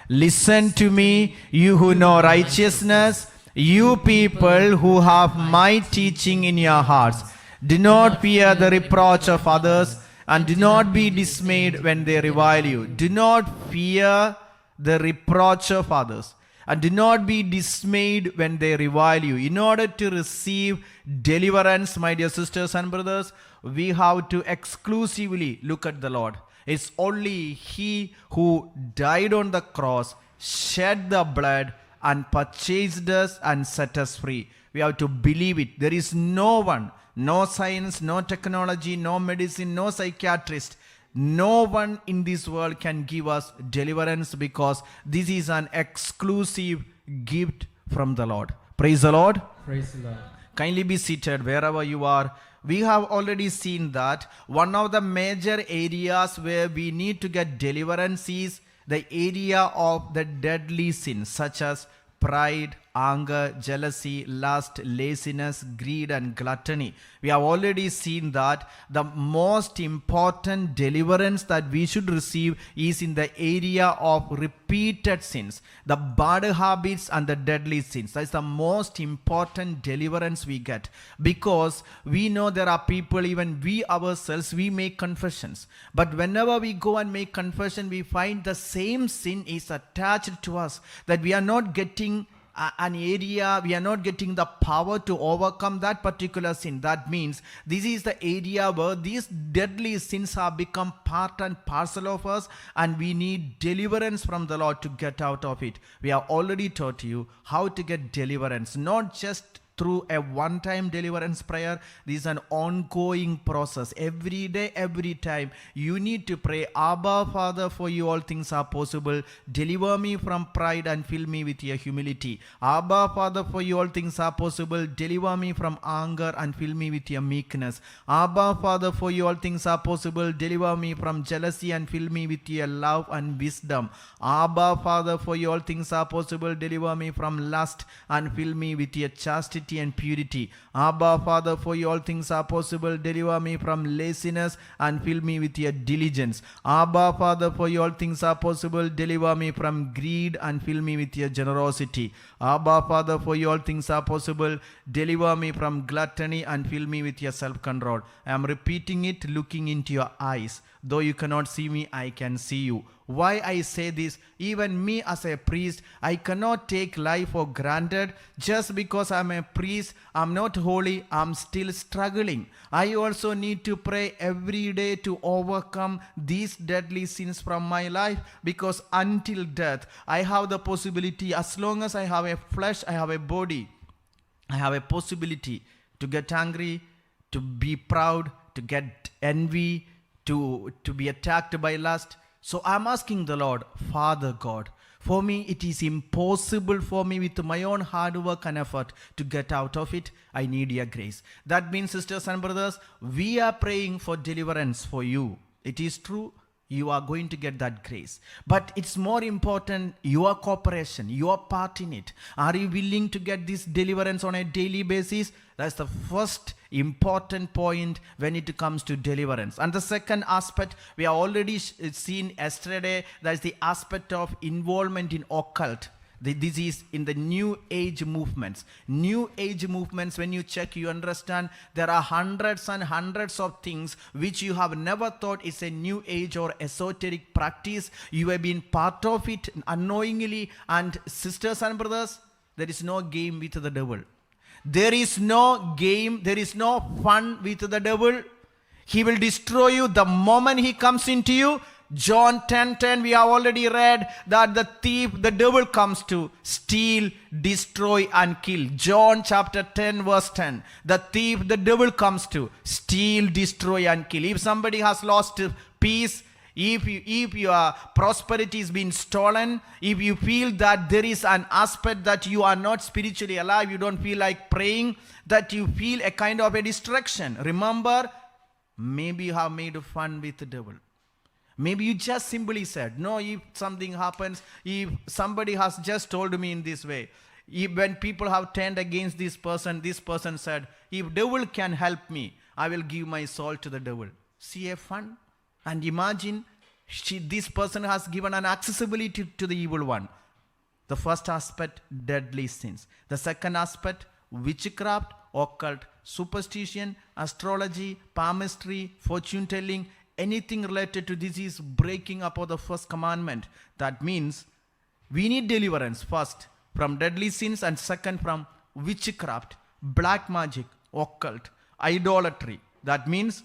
Listen to me, you who know righteousness, you people who have my teaching in your hearts. Do not fear the reproach of others, and do not be dismayed when they revile you. Do not fear the reproach of others, and do not be dismayed when they revile you. In order to receive deliverance, my dear sisters and brothers, we have to exclusively look at the Lord. It's only He who died on the cross, shed the blood, and purchased us and set us free. We have to believe it. There is no one, no science, no technology, no medicine, no psychiatrist, no one in this world can give us deliverance, because this is an exclusive gift from the Lord. Praise the Lord. Praise the Lord. Kindly be seated wherever you are. We have already seen that one of the major areas where we need to get deliverance is the area of the deadly sins, such as pride, anger, jealousy, lust, laziness, greed, and gluttony. We have already seen that the most important deliverance that we should receive is in the area of repeated sins, the bad habits and the deadly sins. That's the most important deliverance we get, because we know there are people, even we ourselves, we make confessions, but whenever we go and make confession, we find the same sin is attached to us, that we are not getting an area, we are not getting the power to overcome that particular sin. That means this is the area where these deadly sins have become part and parcel of us, and we need deliverance from the Lord to get out of it. We have already taught you how to get deliverance, not just through a one-time deliverance prayer. This is an ongoing process. Every day, every time, you need to pray, Abba, Father, for you all things are possible. Deliver me from pride and fill me with your humility. Abba, Father, for you all things are possible. Deliver me from anger and fill me with your meekness. Abba, Father, for you all things are possible. Deliver me from jealousy and fill me with your love and wisdom. Abba, Father, for you all things are possible. Deliver me from lust and fill me with your chastity and purity. Abba, Father, for you all things are possible. Deliver me from laziness and fill me with your diligence. Abba, Father, for you all things are possible. Deliver me from greed and fill me with your generosity. Abba, Father, for you all things are possible. Deliver me from gluttony and fill me with your self-control. I am repeating it, looking into your eyes. Though you cannot see me, I can see you. Why I say this? Even me as a priest, I cannot take life for granted. Just because I'm a priest, I'm not holy, I'm still struggling. I also need to pray every day to overcome these deadly sins from my life, because until death, I have the possibility, as long as I have a flesh, I have a body, I have a possibility to get angry, to be proud, to get envy, to be attacked by lust. So I'm asking the Lord, Father God, for me it is impossible for me with my own hard work and effort to get out of it. I need your grace. That means, sisters and brothers, we are praying for deliverance for you. It is true, you are going to get that grace. But it's more important your cooperation, your part in it. Are you willing to get this deliverance on a daily basis? That's the first important point when it comes to deliverance. And the second aspect, we have already seen yesterday, that's the aspect of involvement in occult. This is in the New Age movements. New Age movements, when you check, you understand there are hundreds and hundreds of things which you have never thought is a New Age or esoteric practice. You have been part of it unknowingly. And sisters and brothers, there is no game with the devil. There is no game, there is no fun with the devil. He will destroy you the moment he comes into you. John 10:10, we have already read that the thief, the devil, comes to steal, destroy and kill. John chapter 10 verse 10. The thief, the devil, comes to steal, destroy and kill. If somebody has lost peace, if your prosperity is being stolen, if you feel that there is an aspect that you are not spiritually alive, you don't feel like praying, that you feel a kind of a distraction, remember, maybe you have made fun with the devil. Maybe you just simply said, no, if something happens, if somebody has just told me in this way, when people have turned against this person said, if devil can help me, I will give my soul to the devil. See a fun? And imagine This person has given an accessibility to the evil one. The first aspect, deadly sins. The second aspect, witchcraft, occult, superstition, astrology, palmistry, fortune telling, anything related to this is breaking up of the first commandment. That means we need deliverance first from deadly sins, and second from witchcraft, black magic, occult, idolatry. That means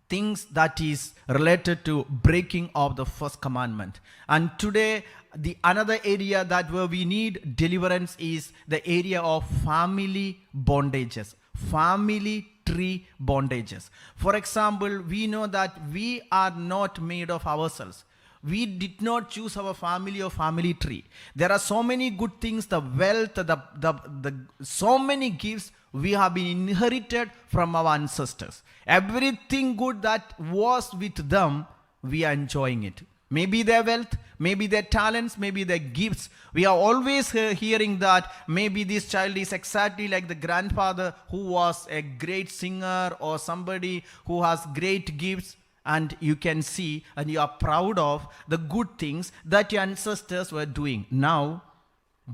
things that is related to breaking of the first commandment. And today the another area that where we need deliverance is the area of family bondages, family tree bondages. For example, we know that we are not made of ourselves. We did not choose our family or family tree. There are so many good things, the wealth, the so many gifts we have been inherited from our ancestors. Everything good that was with them, we are enjoying it. Maybe their wealth, maybe their talents, maybe their gifts. We are always hearing that maybe this child is exactly like the grandfather who was a great singer, or somebody who has great gifts. And you can see and you are proud of the good things that your ancestors were doing. Now,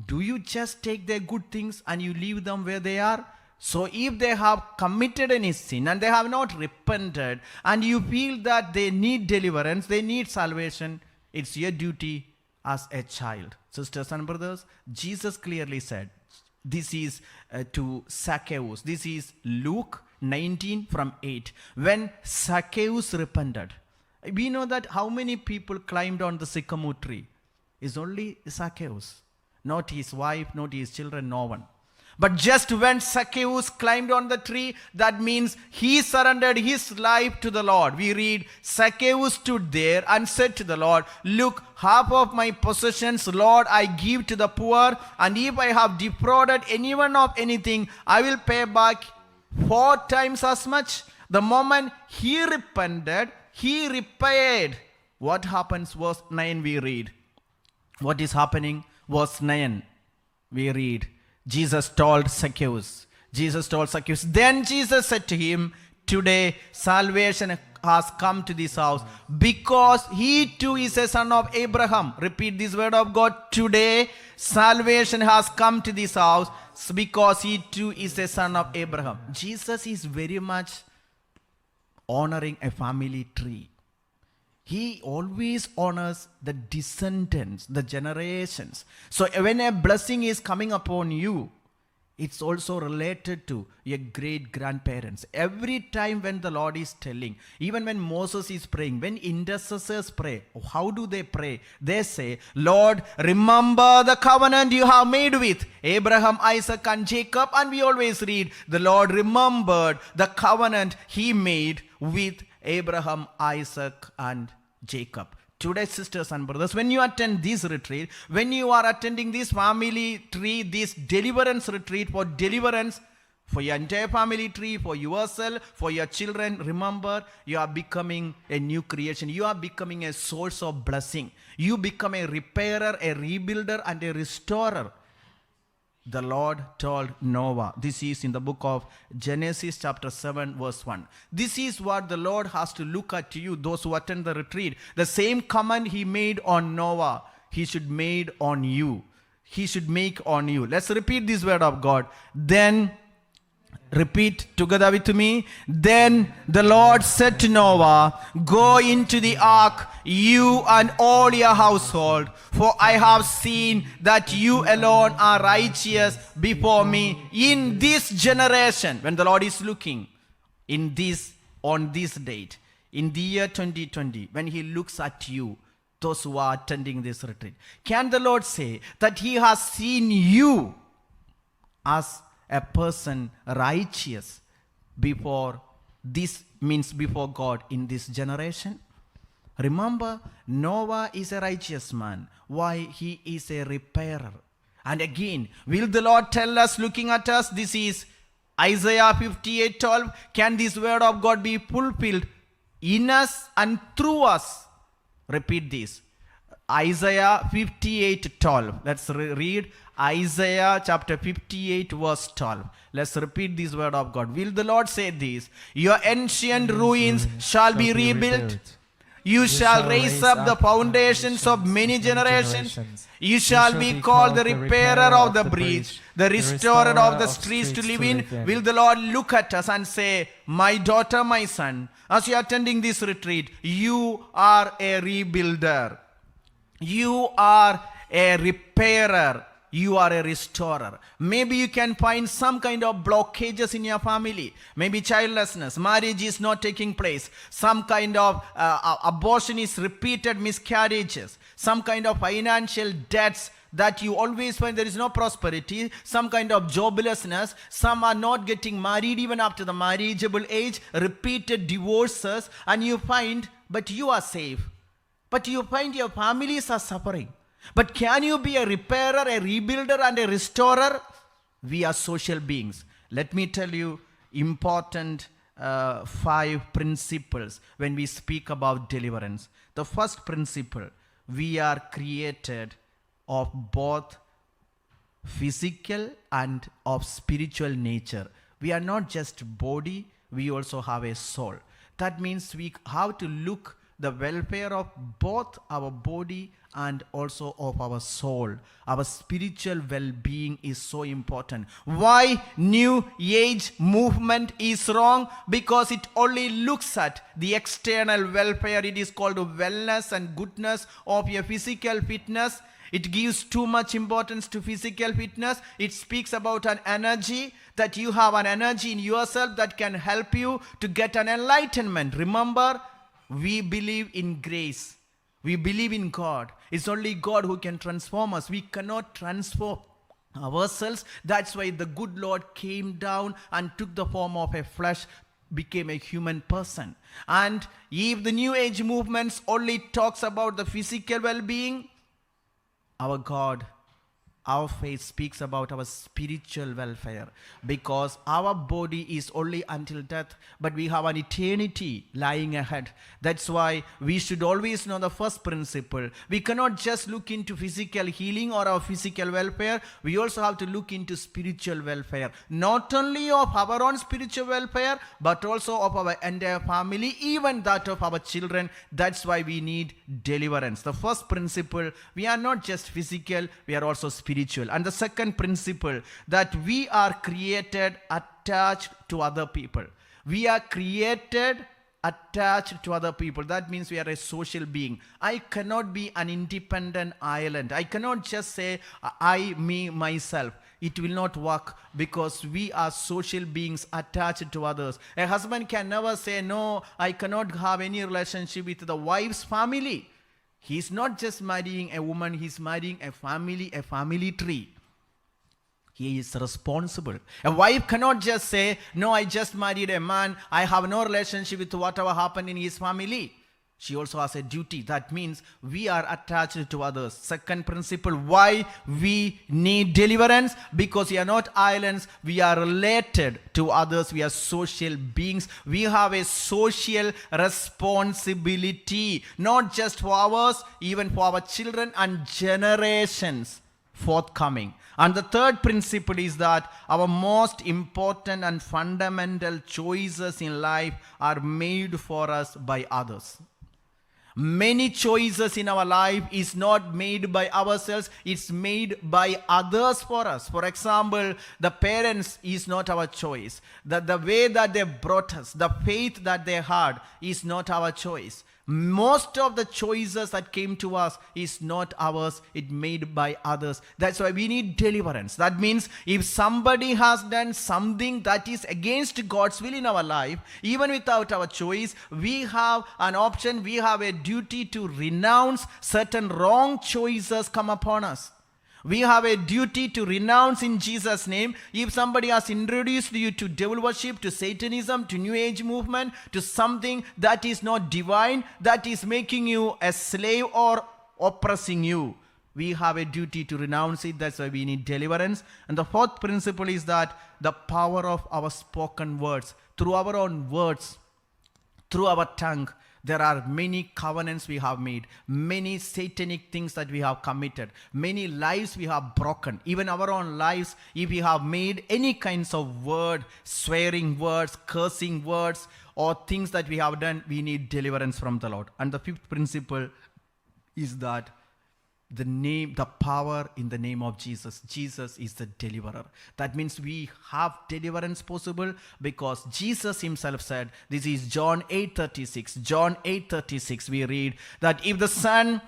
do you just take their good things and you leave them where they are? So if they have committed any sin and they have not repented, and you feel that they need deliverance, they need salvation, it's your duty as a child. Sisters and brothers, Jesus clearly said, this is to Zacchaeus. This is Luke 19 from 8. When Zacchaeus repented, we know that how many people climbed on the sycamore tree? It's only Zacchaeus, not his wife, not his children, no one. But just when Zacchaeus climbed on the tree, that means he surrendered his life to the Lord. We read, Zacchaeus stood there and said to the Lord, look, half of my possessions, Lord, I give to the poor, and if I have defrauded anyone of anything, I will pay back 4 times as much. The moment he repented, he repaid. What happens? Verse 9 we read. What is happening? Verse 9 we read. Jesus told Zacchaeus. Then Jesus said to him, today salvation has come to this house, because he too is a son of Abraham. Repeat this word of God. Today salvation has come to this house, because he too is a son of Abraham. Jesus is very much honoring a family tree. He always honors the descendants, the generations. So when a blessing is coming upon you, it's also related to your great grandparents. Every time when the Lord is telling, even when Moses is praying, when intercessors pray, how do they pray? They say, Lord, remember the covenant you have made with Abraham, Isaac, and Jacob. And we always read, the Lord remembered the covenant he made with Abraham, Isaac, and Jacob. Today, sisters and brothers, when you attend this retreat, when you are attending this family tree, this deliverance retreat for deliverance for your entire family tree, for yourself, for your children, remember, you are becoming a new creation. You are becoming a source of blessing. You become a repairer, a rebuilder, and a restorer. The Lord told Noah. This is in the book of Genesis chapter 7 verse 1. This is what the Lord has to look at you, those who attend the retreat. The same command he made on Noah, he should made on you. He should make on you. Let's repeat this word of God. Then, repeat together with me. Then the Lord said to Noah, go into the ark, you and all your household, for I have seen that you alone are righteous before me in this generation. When the Lord is looking in this, on this date, in the year 2020, when he looks at you, those who are attending this retreat, can the Lord say that he has seen you as a person righteous before this, means before God in this generation? Remember, Noah is a righteous man. Why? He is a repairer. And again, will the Lord tell us, looking at us, this is Isaiah 58:12. Can this word of God be fulfilled in us and through us? Repeat this. Isaiah 58:12. Let's read Isaiah chapter 58 verse 12. Let's repeat this word of God. Will the Lord say this? Your ancient ruins shall be rebuilt, You shall raise up the foundations of many generations. You shall be called the repairer of the breach, the restorer of the streets to live in. Will the Lord look at us and say, my daughter, my son, as you are attending this retreat, you are a rebuilder. You are a repairer. You are a restorer. Maybe you can find some kind of blockages in your family. Maybe childlessness, marriage is not taking place. Some kind of abortion is repeated miscarriages. Some kind of financial debts that you always find there is no prosperity. Some kind of joblessness. Some are not getting married even after the marriageable age. Repeated divorces. And you find, but you are safe. But you find your families are suffering. But can you be a repairer, a rebuilder, and a restorer? We are social beings. Let me tell you important 5 principles when we speak about deliverance. The first principle, we are created of both physical and of spiritual nature. We are not just body, we also have a soul. That means we have to look the welfare of both our body and also of our soul. Our spiritual well-being is so important. Why New Age movement is wrong? Because it only looks at the external welfare. It is called wellness and goodness of your physical fitness. It gives too much importance to physical fitness. It speaks about an energy, that you have an energy in yourself that can help you to get an enlightenment. Remember, we believe in grace. We believe in God. It's only God who can transform us. We cannot transform ourselves. That's why the good Lord came down and took the form of a flesh, became a human person. And if the New Age movements only talks about the physical well-being, our God, our faith speaks about our spiritual welfare, because our body is only until death, but we have an eternity lying ahead. That's why we should always know the first principle. We cannot just look into physical healing or our physical welfare. We also have to look into spiritual welfare, not only of our own spiritual welfare, but also of our entire family, even that of our children. That's why we need deliverance. The first principle, we are not just physical, we are also spiritual. And the second principle, that we are created attached to other people. We are created attached to other people. That means we are a social being. I cannot be an independent island. I cannot just say I, me, myself. It will not work, because we are social beings attached to others. A husband can never say, no, I cannot have any relationship with the wife's family. He's not just marrying a woman, he's marrying a family tree. He is responsible. A wife cannot just say, no, I just married a man, I have no relationship with whatever happened in his family. She also has a duty. That means we are attached to others. Second principle, why we need deliverance? Because we are not islands. We are related to others. We are social beings. We have a social responsibility, not just for ours, even for our children and generations forthcoming. And the third principle is that our most important and fundamental choices in life are made for us by others. Many choices in our life is not made by ourselves, it's made by others for us. For example, the parents is not our choice. The way that they brought us, the faith that they had is not our choice. Most of the choices that came to us is not ours, it's made by others. That's why we need deliverance. That means if somebody has done something that is against God's will in our life, even without our choice, we have an option, we have a duty to renounce certain wrong choices come upon us. We have a duty to renounce in Jesus' name. If somebody has introduced you to devil worship, to Satanism, to New Age movement, to something that is not divine, that is making you a slave or oppressing you, we have a duty to renounce it. That's why we need deliverance. And the fourth principle is that the power of our spoken words, through our own words, through our tongue, There are many covenants we have made, many satanic things that we have committed, many lives we have broken. Even our own lives, if we have made any kinds of word, swearing words, cursing words, or things that we have done, we need deliverance from the Lord. And the fifth principle is that the power in the name of Jesus. Jesus is the deliverer. That means we have deliverance possible because Jesus himself said, this is John 8:36. John 8:36 we read that if the Son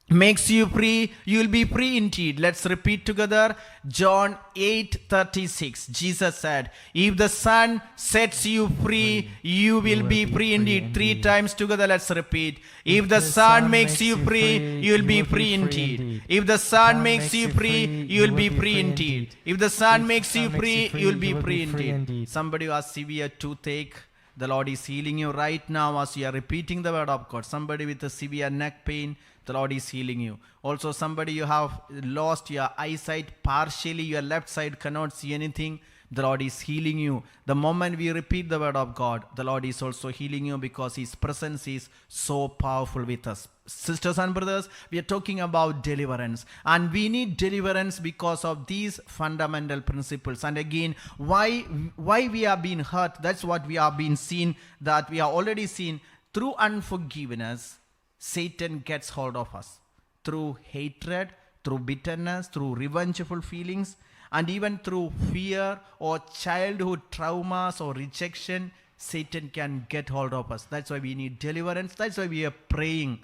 makes you free, you will be free indeed. Let's repeat together. John 8:36. Jesus said, if the Son sets you free, you will be free indeed. 3 times together, let's repeat. If the Son makes you free, you will be free indeed. If the Son makes you free, you will be free indeed. If the Son makes you free, you will be free indeed. Somebody who has severe toothache, the Lord is healing you right now as you are repeating the word of God. Somebody with a severe neck pain, the Lord is healing you. Also, somebody you have lost your eyesight partially, your left side cannot see anything, the Lord is healing you. The moment we repeat the word of God, the Lord is also healing you because His presence is so powerful with us. Sisters and brothers, we are talking about deliverance, and we need deliverance because of these fundamental principles. And again, why we are being hurt, that's what we have been seen, that we are already seen through unforgiveness. Satan gets hold of us through hatred, through bitterness, through revengeful feelings, and even through fear or childhood traumas or rejection. Satan can get hold of us. That's why we need deliverance. That's why we are praying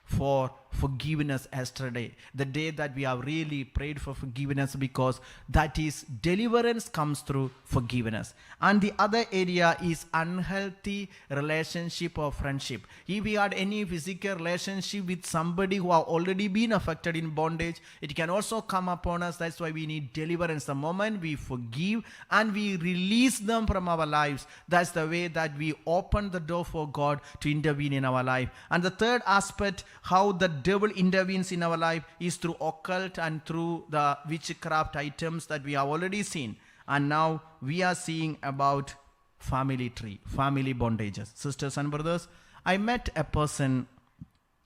for forgiveness yesterday, the day that we have really prayed for forgiveness, because that is deliverance comes through forgiveness. And the other area is unhealthy relationship or friendship. If we had any physical relationship with somebody who have already been affected in bondage, it can also come upon us. That's why we need deliverance. The moment we forgive and we release them from our lives, that's the way that we open the door for God to intervene in our life. And the third aspect, how the devil intervenes in our life, is through occult and through the witchcraft items that we have already seen. And now we are seeing about family tree, family bondages. Sisters and brothers, I met a person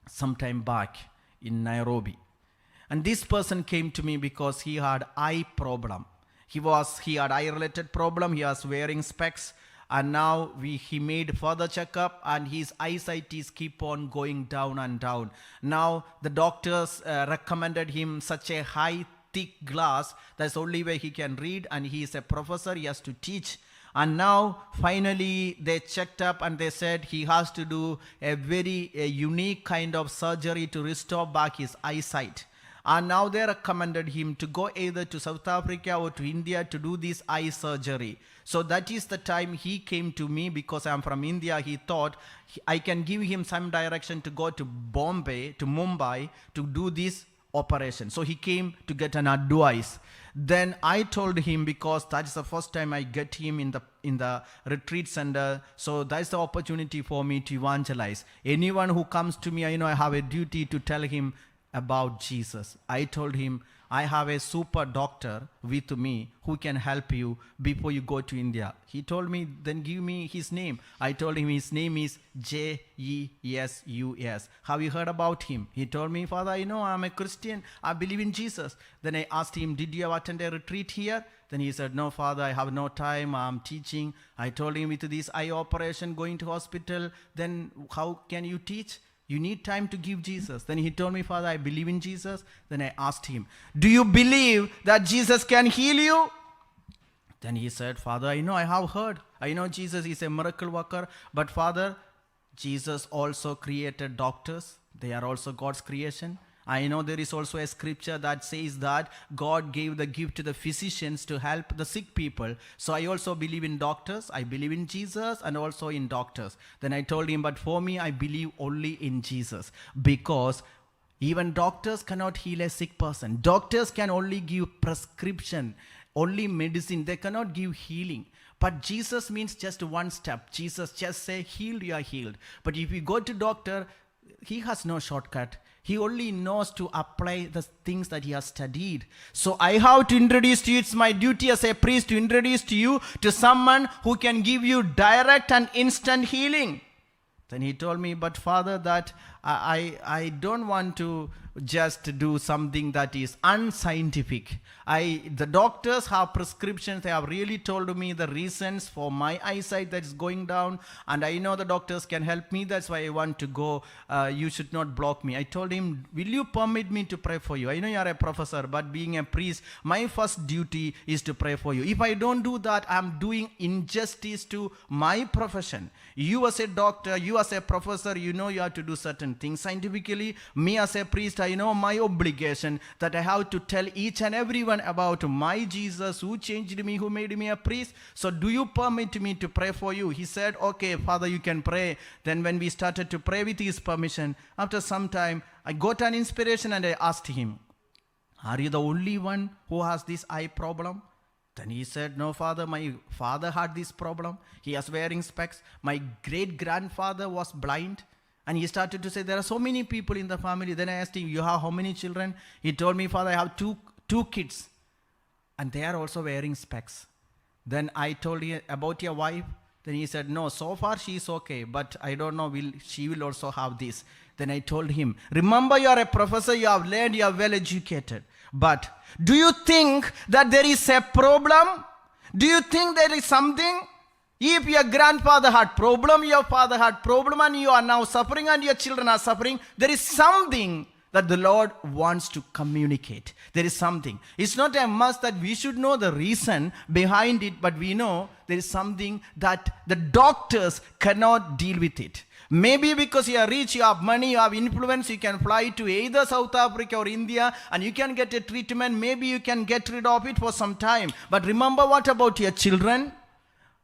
sometime back in Nairobi, and this person came to me because he had eye problem. He had eye related problem. He was wearing specs, and now he made further checkup, and his eyesight is keep on going down and down. Now the doctors recommended him such a high thick glass. That's the only way he can read, and he is a professor, he has to teach. And now finally they checked up and they said he has to do a very unique kind of surgery to restore back his eyesight. And now they recommended him to go either to South Africa or to India to do this eye surgery. So that is the time he came to me, because I am from India. He thought I can give him some direction to go to Mumbai to do this operation. So he came to get an advice. Then I told him, because that's the first time I get him in the retreat center, so that's the opportunity for me to evangelize. Anyone who comes to me, I have a duty to tell him about Jesus. I told him, I have a super doctor with me who can help you before you go to India. He told me, then give me his name. I told him his name is Jesus. Have you heard about him? He told me, Father, I'm a Christian. I believe in Jesus. Then I asked him, did you attend a retreat here? Then he said, no, Father, I have no time. I'm teaching. I told him, with this eye operation, going to hospital, then how can you teach? You need time to give Jesus. Then he told me, Father, I believe in Jesus. Then I asked him, do you believe that Jesus can heal you? Then he said, Father, I have heard. I know Jesus is a miracle worker. But Father, Jesus also created doctors. They are also God's creation. I know there is also a scripture that says that God gave the gift to the physicians to help the sick people. So I also believe in doctors. I believe in Jesus and also in doctors. Then I told him, but for me, I believe only in Jesus, because even doctors cannot heal a sick person. Doctors can only give prescription, only medicine. They cannot give healing. But Jesus means just one step. Jesus just say, healed, you are healed. But if you go to doctor, he has no shortcut. He only knows to apply the things that he has studied. So I have to introduce to you, it's my duty as a priest to introduce to you to someone who can give you direct and instant healing. Then he told me, but Father, that I don't want to just do something that is unscientific. The doctors have prescriptions. They have really told me the reasons for my eyesight that is going down, and I know the doctors can help me. That's why I want to go. You should not block me. I told him, will you permit me to pray for you? I know you are a professor, but being a priest, my first duty is to pray for you. If I don't do that, I'm doing injustice to my profession. You as a doctor, you as a professor, you know you have to do certain things scientifically. Me as a priest, I know my obligation that I have to tell each and everyone about my Jesus who changed me, who made me a priest. So do you permit me to pray for you? He said, okay, Father, you can pray. Then when we started to pray with his permission, after some time, I got an inspiration and I asked him, are you the only one who has this eye problem? Then he said, no, Father, my father had this problem. He was wearing specs. My great-grandfather was blind. And he started to say, there are so many people in the family. Then I asked him, you have how many children? He told me, Father, I have two kids. And they are also wearing specs. Then I told him about your wife. Then he said, no, so far she is okay. But I don't know, she will also have this. Then I told him, remember you are a professor, you have learned, you are well educated. But do you think that there is a problem? Do you think there is something? If your grandfather had problem, your father had problem, and you are now suffering and your children are suffering, there is something that the Lord wants to communicate. There is something. It's not a must that we should know the reason behind it, but we know there is something that the doctors cannot deal with it. Maybe because you are rich, you have money, you have influence, you can fly to either South Africa or India and you can get a treatment. Maybe you can get rid of it for some time. But remember, what about your children?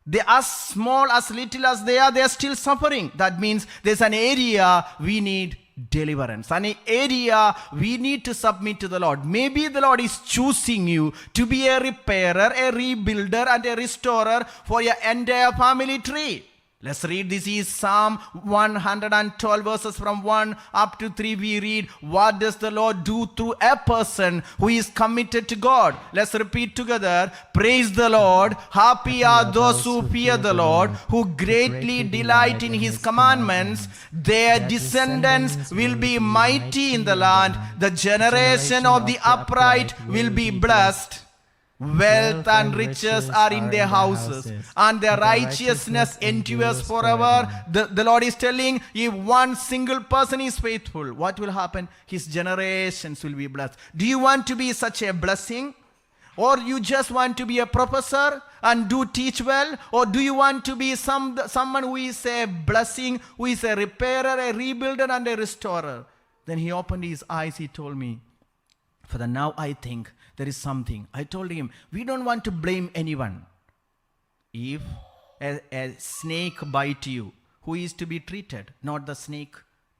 They are small, as little as they are still suffering. That means there's an area we need deliverance, an area we need to submit to the Lord. Maybe the Lord is choosing you to be a repairer, a rebuilder, and a restorer for your entire family tree. Let's read. This is Psalm 112 verses from 1 up to 3. We read, what does the Lord do through a person who is committed to God? Let's repeat together. Praise the Lord. Happy are those who fear the Lord, who greatly delight in his commandments. Their descendants will be mighty in the land. The generation of the upright will be blessed. Wealth and riches are in their houses, and their righteousness endures forever. The Lord is telling, if one single person is faithful, what will happen? His generations will be blessed. Do you want to be such a blessing? Or you just want to be a professor and teach well? Or do you want to be someone who is a blessing, who is a repairer, a rebuilder, and a restorer? Then he opened his eyes. He told me, for the now I think there is something. I told him, we don't want to blame anyone. If a snake bite you, who is to be treated? Not the snake,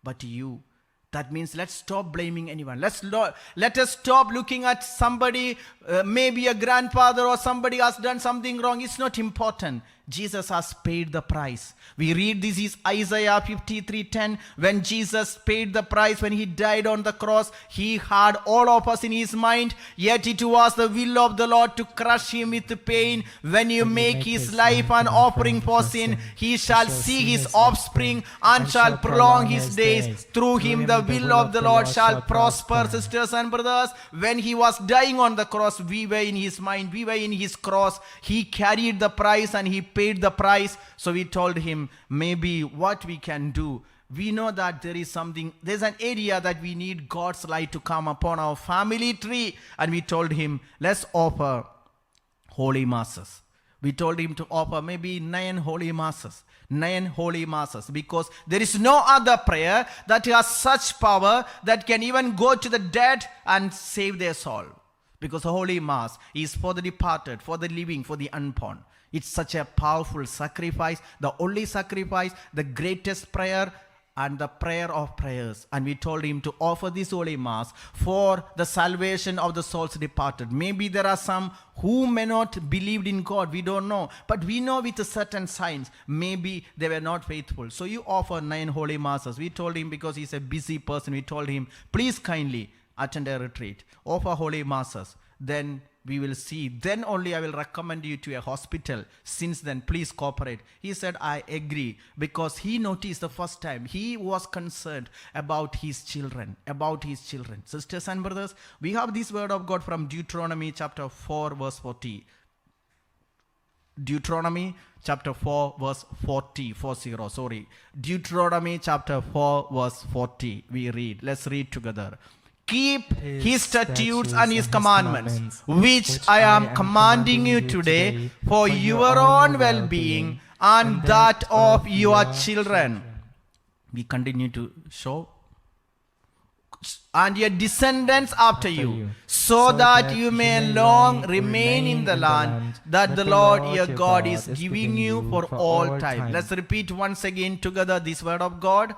but you. That means let's stop blaming anyone. Let us stop looking at somebody, maybe a grandfather or somebody has done something wrong. It's not important. Jesus has paid the price. We read, this is Isaiah 53:10. When Jesus paid the price, when he died on the cross, he had all of us in his mind. Yet it was the will of the Lord to crush him with pain. When you make his life an offering for sin, he shall see his offspring and shall prolong his days. Through him the will of the Lord shall prosper. Sisters and brothers, when he was dying on the cross, we were in his mind, we were in his cross. He carried the price and he paid the price. So we told him, maybe what we can do. We know that there's an area that we need God's light to come upon our family tree. And we told him, let's offer holy masses. We told him to offer maybe 9 holy masses. 9 holy masses, because there is no other prayer that has such power that can even go to the dead and save their soul. Because the holy mass is for the departed, for the living, for the unborn. It's such a powerful sacrifice, the only sacrifice, the greatest prayer, and the prayer of prayers. And we told him to offer this holy mass for the salvation of the souls departed. Maybe there are some who may not believed in God, we don't know, but we know with certain signs maybe they were not faithful. So you offer 9 holy masses. We told him, because he's a busy person, we told him, please kindly attend a retreat, offer holy masses. then we will see. Then only I will recommend you to a hospital. Since then, please cooperate. He said, I agree, because he noticed the first time. He was concerned about his children, Sisters and brothers, we have this word of God from Deuteronomy chapter 4, verse 40. Deuteronomy chapter 4, verse 40. Deuteronomy chapter 4, verse 40. We read. Let's read together. Keep his statutes and his commandments, which I am commanding you today for your own well-being and that of your children. We continue to show. And your descendants after you, so that you may long remain in the land that the Lord your God is giving you for all time. Let's repeat once again together this word of God.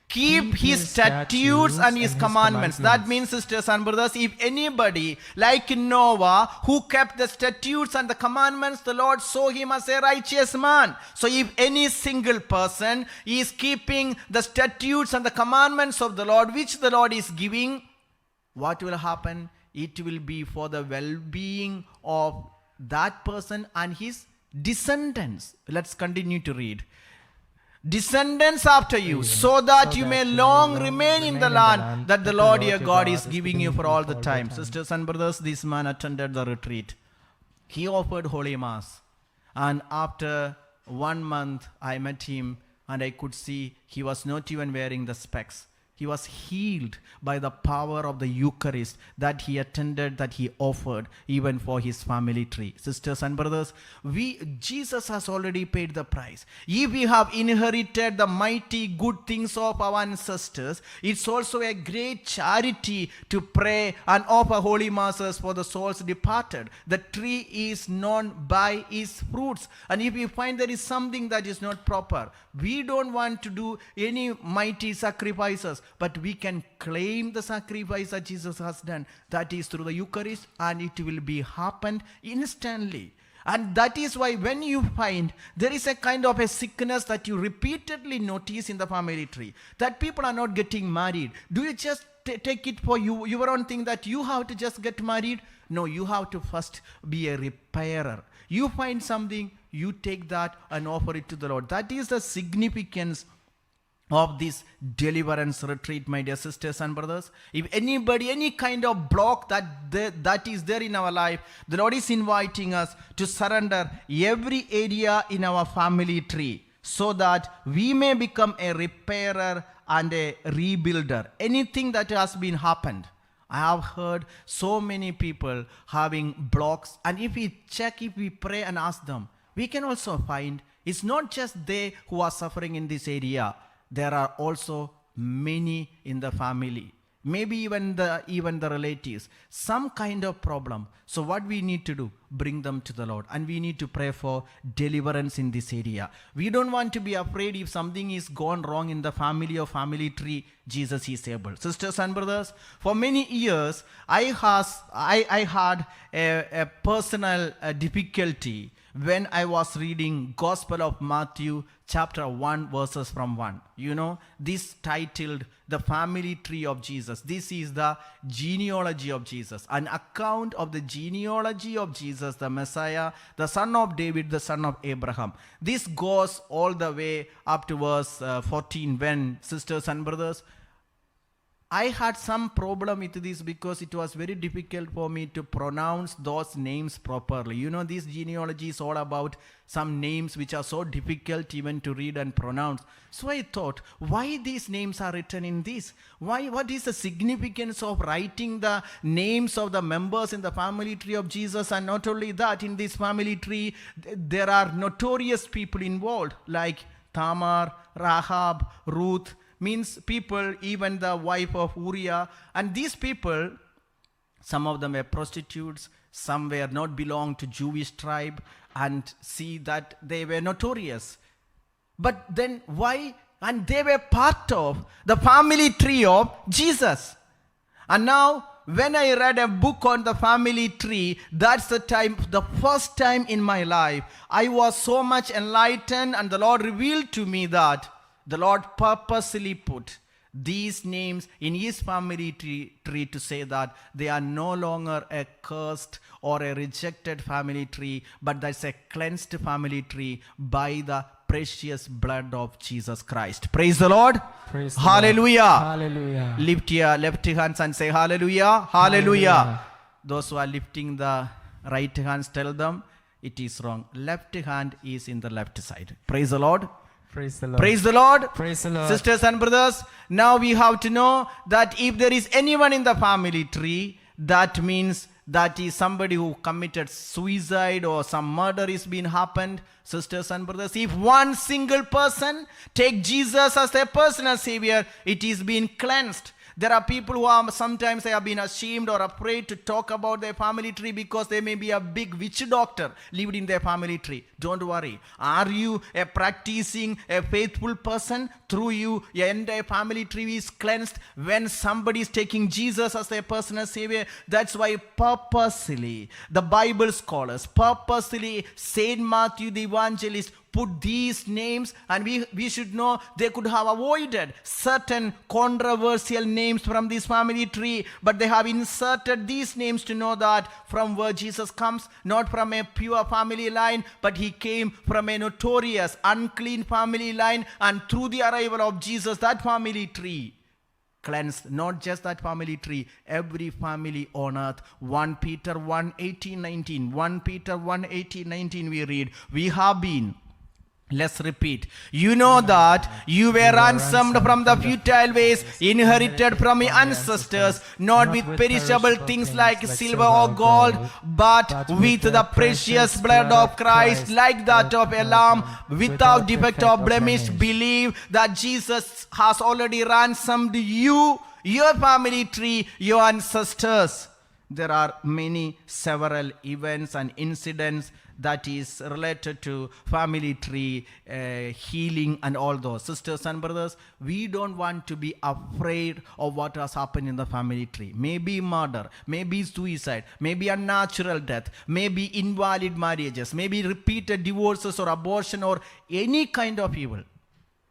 Keep his statutes and his commandments. That means, sisters and brothers, if anybody like Noah who kept the statutes and the commandments, the Lord saw him as a righteous man. So if any single person is keeping the statutes and the commandments of the Lord, which the Lord is giving, what will happen? It will be for the well-being of that person and his descendants. Let's continue to read. Descendants after you, so that you may long remain in the land that the Lord your God is giving you for all the time. Sisters and brothers, this man attended the retreat. He offered Holy Mass. And after 1 month, I met him and I could see he was not even wearing the specs. He was healed by the power of the Eucharist that he attended, that he offered even for his family tree. Sisters and brothers, Jesus has already paid the price. If we have inherited the mighty good things of our ancestors, it's also a great charity to pray and offer holy masses for the souls departed. The tree is known by its fruits. And if we find there is something that is not proper, we don't want to do any mighty sacrifices, but we can claim the sacrifice that Jesus has done. That is through the Eucharist, and it will be happened instantly. And that is why when you find there is a kind of a sickness that you repeatedly notice in the family tree, that people are not getting married, do you just take it for your own thing that you have to just get married? No, you have to first be a repairer. You find something, you take that and offer it to the Lord. That is the significance of this deliverance retreat, my dear sisters and brothers. If anybody, any kind of block that is there in our life, the Lord is inviting us to surrender every area in our family tree, so that we may become a repairer and a rebuilder. Anything that has been happened, I have heard so many people having blocks, and if we pray and ask them, we can also find it's not just they who are suffering in this area. There are also many in the family, maybe even the relatives, some kind of problem. So what we need to do, bring them to the Lord, and we need to pray for deliverance in this area. We don't want to be afraid if something is gone wrong in the family or family tree. Jesus is able. Sisters and brothers, for many years I had a personal difficulty when I was reading Gospel of Matthew chapter 1 verses from 1. You know, this titled The Family Tree of Jesus. This is the genealogy of Jesus, an account of the genealogy of Jesus, the Messiah, the son of David, the son of Abraham. This goes all the way up to verse 14 when, sisters and brothers, I had some problem with this because it was very difficult for me to pronounce those names properly. You know, this genealogy is all about some names which are so difficult even to read and pronounce. So I thought, why these names are written in this? What is the significance of writing the names of the members in the family tree of Jesus? And not only that, in this family tree, there are notorious people involved like Tamar, Rahab, Ruth, means people, even the wife of Uriah. And these people, some of them were prostitutes, some were not belong to Jewish tribe, and see that they were notorious. But then why? And they were part of the family tree of Jesus. And now when I read a book on the family tree, that's the first time in my life I was so much enlightened, and the Lord revealed to me that the Lord purposely put these names in his family tree to say that they are no longer a cursed or a rejected family tree, but that's a cleansed family tree by the precious blood of Jesus Christ. Praise the Lord. Praise the Hallelujah. Lord. Hallelujah. Lift your left hands and say hallelujah. Hallelujah. Hallelujah. Those who are lifting the right hands, tell them it is wrong. Left hand is in the left side. Praise the Lord. Praise the Lord. Praise the Lord. Praise the Lord. Sisters and brothers, now we have to know that if there is anyone in the family tree, that means that is somebody who committed suicide or some murder is being happened. Sisters and brothers, if one single person take Jesus as their personal savior, it is being cleansed. There are people who are sometimes they have been ashamed or afraid to talk about their family tree because they may be a big witch doctor lived in their family tree. Don't worry. Are you a practicing, a faithful person? Through you, your entire family tree is cleansed when somebody is taking Jesus as their personal savior. That's why purposely, the Bible scholars, purposely Saint Matthew the evangelist put these names, and we should know they could have avoided certain controversial names from this family tree, but they have inserted these names to know that from where Jesus comes, not from a pure family line, but he came from a notorious unclean family line, and through the arrival of Jesus, that family tree cleansed. Not just that family tree, every family on earth. 1 Peter 1:18-19. 1 Peter 1:18-19 we read, we have been, let's repeat. You know that you were ransomed from the futile ways inherited from your ancestors, not with perishable things like silver or gold, but with the precious blood of Christ, like that of a lamb, without defect or blemish. Believe that Jesus has already ransomed you, your family tree, your ancestors. There are several events and incidents that is related to family tree, healing and all those. Sisters and brothers, we don't want to be afraid of what has happened in the family tree. Maybe murder, maybe suicide, maybe unnatural death, maybe invalid marriages, maybe repeated divorces or abortion or any kind of evil.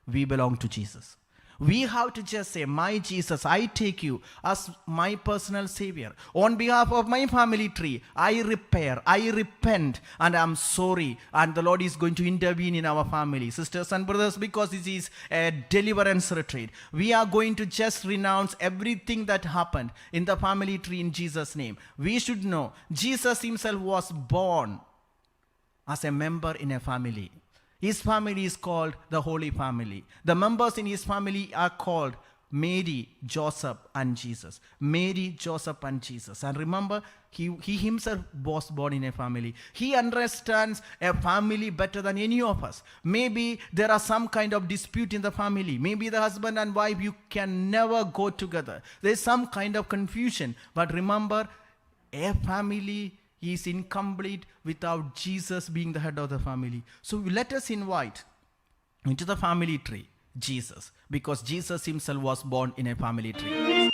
We belong to Jesus. We have to just say, my Jesus, I take you as my personal savior. On behalf of my family tree, I repair, I repent, and I'm sorry. And the Lord is going to intervene in our family. Sisters and brothers, because this is a deliverance retreat, we are going to just renounce everything that happened in the family tree in Jesus' name. We should know, Jesus himself was born as a member in a family. His family is called the Holy Family. The members in his family are called Mary, Joseph, and Jesus. Mary, Joseph, and Jesus. And remember, he himself was born in a family. He understands a family better than any of us. Maybe there are some kind of dispute in the family. Maybe the husband and wife, you can never go together. There's some kind of confusion. But remember, a family is incomplete without Jesus being the head of the family. So let us invite into the family tree Jesus, because Jesus himself was born in a family tree.